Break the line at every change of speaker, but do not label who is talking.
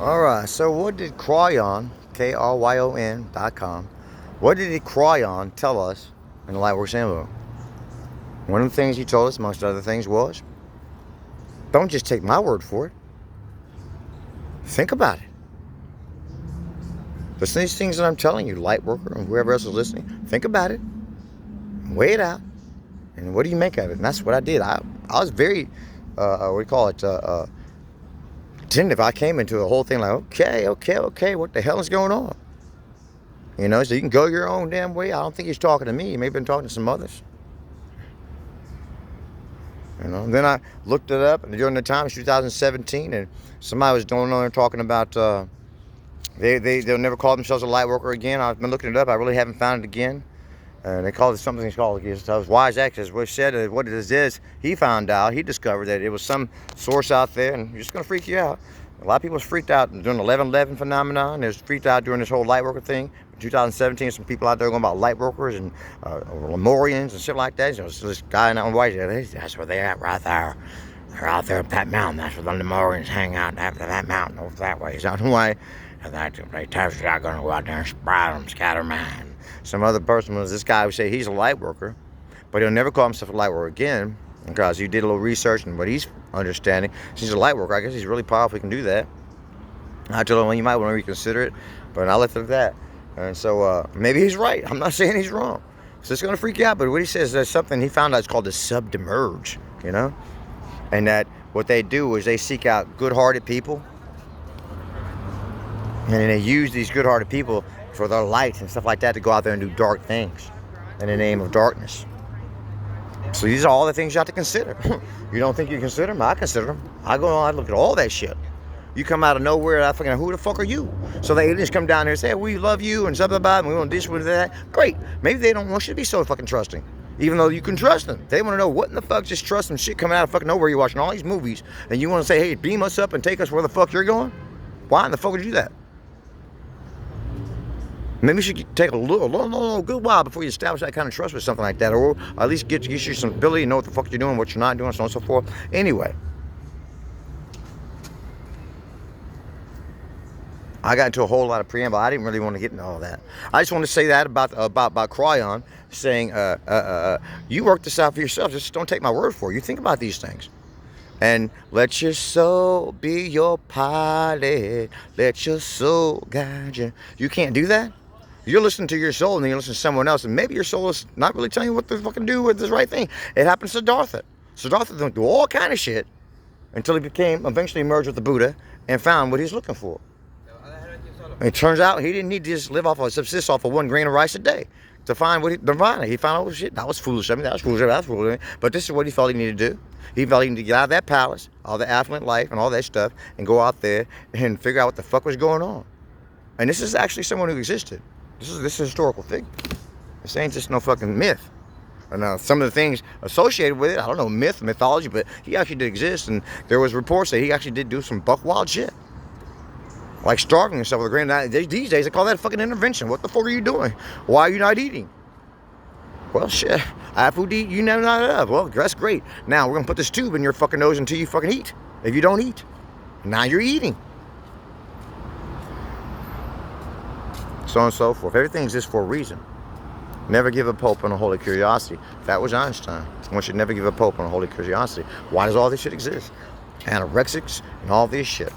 Alright, so what did Kryon, Kryon.com, what did Kryon tell us in the Lightworks Handbook? One of the things he told us, amongst other things, was don't just take my word for it. Think about it. Listen to these things that I'm telling you, Lightworker and whoever else is listening. Think about it. Weigh it out. And what do you make of it? And that's what I did. I was very, what do you call it, attentive. I came into the whole thing like, okay, what the hell is going on? You know, so you can go your own damn way. I don't think he's talking to me. He may have been talking to some others. You know, and then I looked it up, and during the time, it's 2017, and somebody was going on there talking about they'll never call themselves a light worker again. I've been looking it up. I really haven't found it again. And they call it something called Wise Access, which said what it is he found out, he discovered that it was some source out there, and it's going to freak you out. A lot of people was freaked out during the 11/11 phenomenon. They was freaked out during this whole light worker thing. In 2017, some people out there going about light workers and Lemurians and shit like that. So this guy out in White, that's where they're at right there. They're out there up that mountain. That's where the Lemurians hang out after that mountain over that way. Out the way. And they tell you I'm going to go out there and sprout them, scatter man. Some other person was this guy who said he's a light worker, but he'll never call himself a light worker again because he did a little research and what he's understanding. He's a light worker. I guess he's really powerful. He can do that. I told him, well, you might want to reconsider it, but I left it at that. And so maybe he's right. I'm not saying he's wrong. So it's going to freak you out. But what he says, there's something he found out. It's called the submerge, you know, and that what they do is they seek out good-hearted people, and they use these good-hearted people for their light and stuff like that to go out there and do dark things in the name of darkness. So these are all the things you have to consider. You don't think you consider them? I consider them. I go on, I look at all that shit. You come out of nowhere, I thinking, who the fuck are you? So the aliens come down here and say, hey, we love you and stuff about it, and we want this, we want that. Great. Maybe they don't want you to be so fucking trusting, even though you can trust them. They want to know what in the fuck just trust some shit coming out of fucking nowhere. You're watching all these movies, and you want to say, hey, beam us up and take us where the fuck you're going? Why in the fuck would you do that? Maybe you should take a little good while before you establish that kind of trust with something like that, or at least get you some ability to know what the fuck you're doing, what you're not doing, so on and so forth. Anyway, I got into a whole lot of preamble. I didn't really want to get into all that. I just want to say that about Kryon saying, you work this out for yourself. Just don't take my word for it. You think about these things. And let your soul be your pilot. Let your soul guide you. You can't do that. You're listening to your soul and then you listen to someone else, and maybe your soul is not really telling you what to fucking do with this right thing. It happens to Siddhartha. Siddhartha went through all kind of shit until he eventually merged with the Buddha and found what he's looking for. And it turns out he didn't need to just subsist off of 1 grain of rice a day to find what nirvana. He found, oh shit, that was foolish. I mean, that was foolish. That was foolish. But this is what he felt he needed to do. He felt he needed to get out of that palace, all the affluent life and all that stuff, and go out there and figure out what the fuck was going on. And this is actually someone who existed. This is a historical figure. This ain't just no fucking myth. And some of the things associated with it, I don't know, mythology, but he actually did exist. And there was reports that he actually did do some buck wild shit. Like starving himself with a grain. These days, they call that a fucking intervention. What the fuck are you doing? Why are you not eating? Well, shit. I have food to eat, you never not have. Well, that's great. Now, we're going to put this tube in your fucking nose until you fucking eat. If you don't eat, now you're eating. So on and so forth. Everything exists for a reason. Never give up hope on a holy curiosity. That was Einstein. One should never give up hope on a holy curiosity. Why does all this shit exist? Anorexics and all this shit.